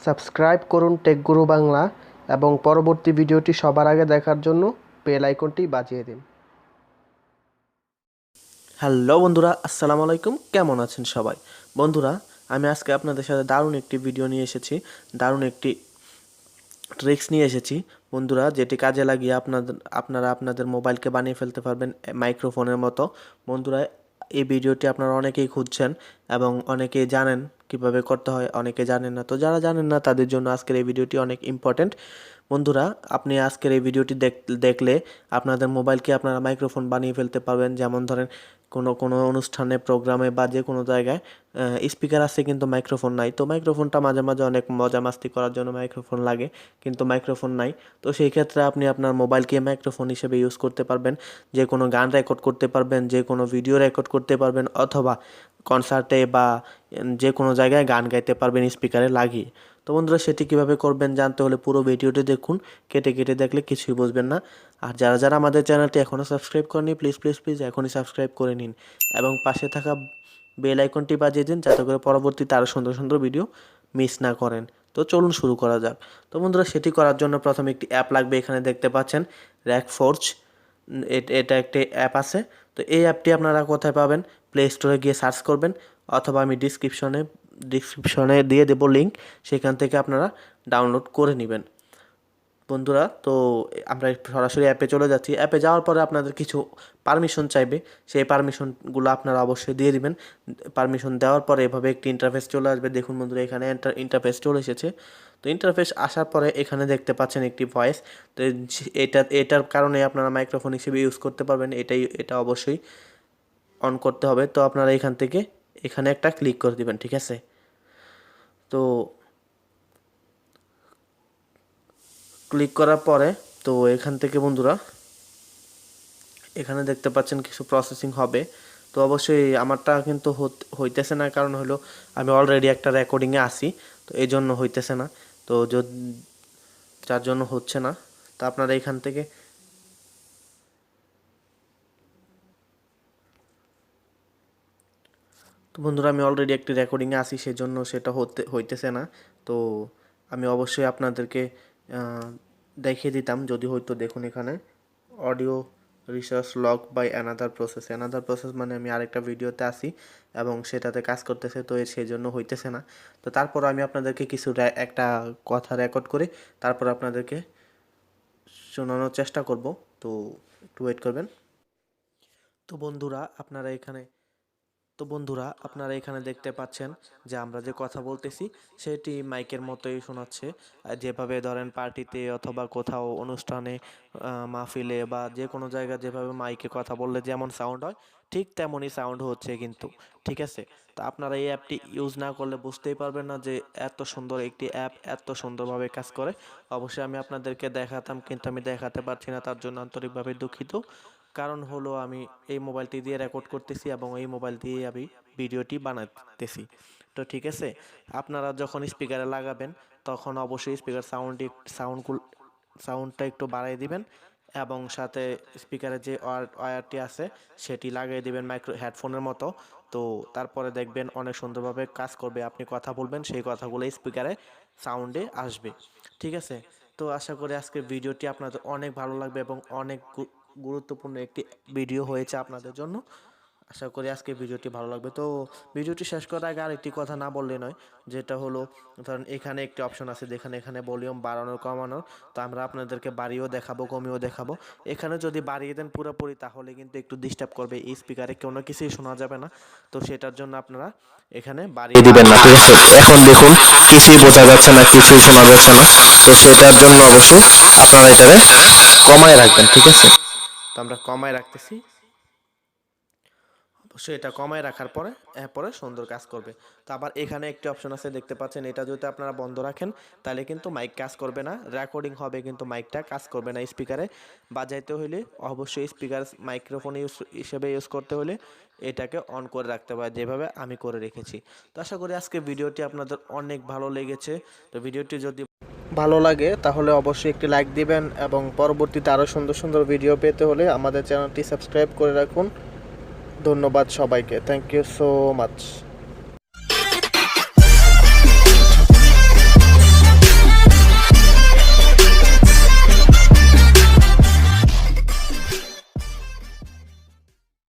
Subscribe করুন take গুরু বাংলা এবং পরবর্তী ভিডিওটি সবার আগে দেখার জন্য বেল আইকনটি বাজিয়ে দিন। হ্যালো বন্ধুরা, আসসালামু আলাইকুম। কেমন আছেন সবাই? বন্ধুরা, আমি আজকে আপনাদের সাথে দারুণ একটি ভিডিও নিয়ে এসেছি, দারুণ একটি ট্রিক্স নিয়ে এসেছি বন্ধুরা, যেটি কাজে লাগিয়ে আপনারা আপনাদের মোবাইলকে বানিয়ে ফেলতে পারবেন মাইক্রোফোনের মতো। বন্ধুরা, এই ভিডিওটি আপনারা অনেকেই খুঁজছেন এবং অনেকেই জানেন কিভাবে করতে হয়, অনেকে জানেন না। তো যারা জানেন না তাদের জন্য আজকের এই ভিডিওটি অনেক ইম্পর্টেন্ট। বন্ধুরা, আপনি আজকের এই ভিডিওটি দেখলে আপনাদের মোবাইলকে আপনারা মাইক্রোফোন বানিয়ে ফেলতে পারবেন। যেমন ধরেন কোনো অনুষ্ঠানে, প্রোগ্রামে বা যে কোনো জায়গায় স্পিকার আছে কিন্তু মাইক্রোফোন নাই। তো মাইক্রোফোনটা মাঝে মাঝে অনেক মজা মাস্তি করার জন্য মাইক্রোফোন লাগে, কিন্তু মাইক্রোফোন নাই। তো সেই ক্ষেত্রে আপনি আপনার মোবাইলকে মাইক্রোফোন হিসেবে ইউজ করতে পারবেন। যে কোনো গান রেকর্ড করতে পারবেন, যে কোনো ভিডিও রেকর্ড করতে পারবেন, অথবা কনসার্টে বা যে কোনো জায়গায় গান গাইতে পারবেন স্পিকারে লাগিয়ে। তো বন্ধুরা, সেটি কীভাবে করবেন জানতে হলে পুরো ভিডিওটি দেখুন। কেটে কেটে দেখলে কিছুই বুঝবেন না। আর যারা যারা আমাদের চ্যানেলটি এখনও সাবস্ক্রাইব করেনি, প্লিজ প্লিজ প্লিজ এখনই সাবস্ক্রাইব করে নিন এবং পাশে থাকা বেল আইকনটি বাজিয়ে দিন, যাতে করে পরবর্তীতে আরও সুন্দর সুন্দর ভিডিও মিস না করেন। তো চলুন শুরু করা যাক। তো বন্ধুরা, সেটি করার জন্য প্রথমে একটি অ্যাপ লাগবে। এখানে দেখতে পাচ্ছেন র্যাক ফোর্জ, এটা একটি অ্যাপ আছে। তো এই অ্যাপটি আপনারা কোথায় পাবেন? প্লে স্টোরে গিয়ে সার্চ করবেন, অথবা আমি ডিসক্রিপশনে দিয়ে দেবো লিঙ্ক, সেখান থেকে আপনারা ডাউনলোড করে নেবেন। বন্ধুরা, তো আমরা সরাসরি অ্যাপে চলে যাচ্ছি। অ্যাপে যাওয়ার পরে আপনাদের কিছু পারমিশন চাইবে, সেই পারমিশনগুলো আপনারা অবশ্যই দিয়ে দিবেন। পারমিশন দেওয়ার পরে এভাবে একটি ইন্টারফেস চলে আসবে। দেখুন বন্ধুরা, এখানে ইন্টারফেস চলে এসেছে। তো ইন্টারফেস আসার পরে এখানে দেখতে পাচ্ছেন একটি ভয়েস। তো এটার কারণে আপনারা মাইক্রোফোন হিসেবে ইউজ করতে পারবেন। এটা অবশ্যই অন করতে হবে। তো আপনারা এখান থেকে এখানে একটা ক্লিক করে দিবেন, ঠিক আছে? তো ক্লিক করার পরে তো এখান থেকে বন্ধুরা এখানে দেখতে পাচ্ছেন কিছু প্রসেসিং হবে। তো অবশ্যই আমারটা কিন্তু হইতেছে না, কারণ হলো আমি অলরেডি একটা রেকর্ডিংয়ে আসি, তো এই জন্য হইতেছে না। তো যার জন্য হচ্ছে না। তো আপনারা এখান থেকে তো বন্ধুরা, আমি অলরেডি একটি রেকর্ডিংয়ে আসি, সেজন্য সেটা হইতেছে না। তো আমি অবশ্যই আপনাদেরকে দেখিয়ে দিতাম যদি হয়তো। দেখুন এখানে audio research log by another process মানে আমি আরেকটা ভিডিওতে আসি এবং সেটাতে কাজ করতেছে, তো সেই জন্য হইতেছে না। তো তারপর আমি আপনাদেরকে কিছু একটা কথা রেকর্ড করে তারপর আপনাদেরকে শোনানোর চেষ্টা করব। তো একটু ওয়েট করবেন। তো বন্ধুরা, আপনারা এখানে দেখতে পাচ্ছেন যে আমরা যে কথা বলতেছি সেটি মাইকের মতোই শোনাচ্ছে। যেভাবে ধরেন পার্টিতে অথবা কোথাও অনুষ্ঠানে, মাহফিলে বা যে কোনো জায়গায় যেভাবে মাইকে কথা বললে যেমন সাউন্ড হয়, ঠিক তেমনই সাউন্ড হচ্ছে কিন্তু, ঠিক আছে? তো আপনারা এই অ্যাপটি ইউজ না করলে বুঝতেই পারবেন না যে এত সুন্দর একটি অ্যাপ এত সুন্দরভাবে কাজ করে। অবশ্যই আমি আপনাদেরকে দেখাতাম, কিন্তু আমি দেখাতে পারছি না, তার জন্য আন্তরিকভাবে দুঃখিত। কারণ হলো আমি এই মোবাইলটি দিয়ে রেকর্ড করতেছি এবং এই মোবাইল দিয়ে আমি ভিডিওটি বানাতেছি। তো ঠিক আছে, আপনারা যখন স্পিকারে লাগাবেন তখন অবশ্যই স্পিকার সাউন্ডটা একটু বাড়িয়ে দিবেন এবং সাথে স্পিকারের যে ওয়্যারটি আছে সেটি লাগিয়ে দিবেন হেডফোনের মতো। তো তারপরে দেখবেন অনেক সুন্দরভাবে কাজ করবে। আপনি কথা বলবেন, সেই কথাগুলো স্পিকারে সাউন্ডে আসবে, ঠিক আছে? তো আশা করি আজকের ভিডিওটি আপনাদের অনেক ভালো লাগবে এবং অনেক গুরুত্বপূর্ণ একটি ভিডিও হয়েছে আপনাদের জন্য। আশা করি আজকে ভিডিওটি ভালো লাগবে। তো ভিডিওটি শেষ করার আগে আরেকটি কথা না বললে নয়, যেটা হলো ধরেন এখানে একটি অপশন আছে যেখানে এখানে ভলিউম বাড়ানোর কমানোর। তো আমরা আপনাদেরকে বাড়িয়েও দেখাবো, কমিয়েও দেখাবো। এখানে যদি বাড়িয়ে দেন পুরোপুরি, তাহলে কিন্তু একটু ডিস্টার্ব করবে, এই স্পিকারে কোনো কিছুই শোনা যাবে না। তো সেটার জন্য আপনারা এখানে বাড়িয়ে দিবেন না, ঠিক আছে? এখন দেখুন কিছুই বোঝা যাচ্ছে না, কিছুই শোনা যাচ্ছে না। তো সেটার জন্য অবশ্যই আপনারা এটারে কমায় রাখবেন, ঠিক আছে? তো আমরা কমায় রাখতেছি। অবশ্যই এটা কমায় রাখার পরে এরপরে সুন্দর কাজ করবে। তো আবার এখানে একটি অপশন আছে দেখতে পাচ্ছেন, এটা যদি আপনারা বন্ধ রাখেন তাহলে কিন্তু মাইক কাজ করবে না, রেকর্ডিং হবে কিন্তু মাইকটা কাজ করবে না। স্পিকারে বাজাইতে হলে অবশ্যই স্পিকার মাইক্রোফোন হিসেবে ইউজ করতে হলে এটাকে অন করে রাখতে হবে, যেভাবে আমি করে রেখেছি। তো আশা করি আজকে ভিডিওটি আপনাদের অনেক ভালো লেগেছে। তো ভিডিওটি যদি ভালো লাগে তাহলে অবশ্যই একটি লাইক দিবেন এবং পরবর্তীতে আরও সুন্দর সুন্দর ভিডিও পেতে হলে আমাদের চ্যানেলটি সাবস্ক্রাইব করে রাখুন। ধন্যবাদ সবাইকে, থ্যাংক ইউ সো মাচ।